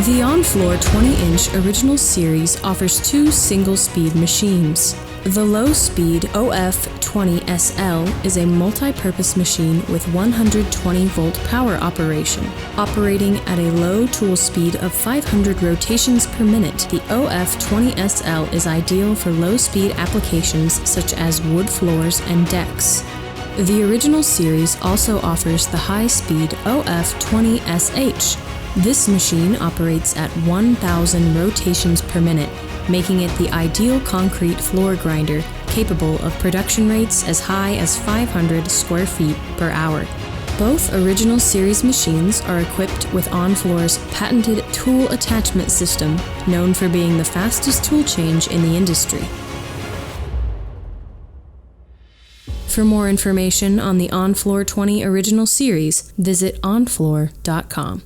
The Onfloor 20-inch original series offers two single-speed machines. The low-speed OF20SL is a multi-purpose machine with 120-volt power operation. Operating at a low tool speed of 500 rotations per minute, the OF20SL is ideal for low-speed applications such as wood floors and decks. The original series also offers the high-speed OF20SH. This machine operates at 1,000 rotations per minute, making it the ideal concrete floor grinder capable of production rates as high as 500 square feet per hour. Both original series machines are equipped with Onfloor's patented tool attachment system, known for being the fastest tool change in the industry. For more information on the Onfloor 20 original series, visit onfloor.com.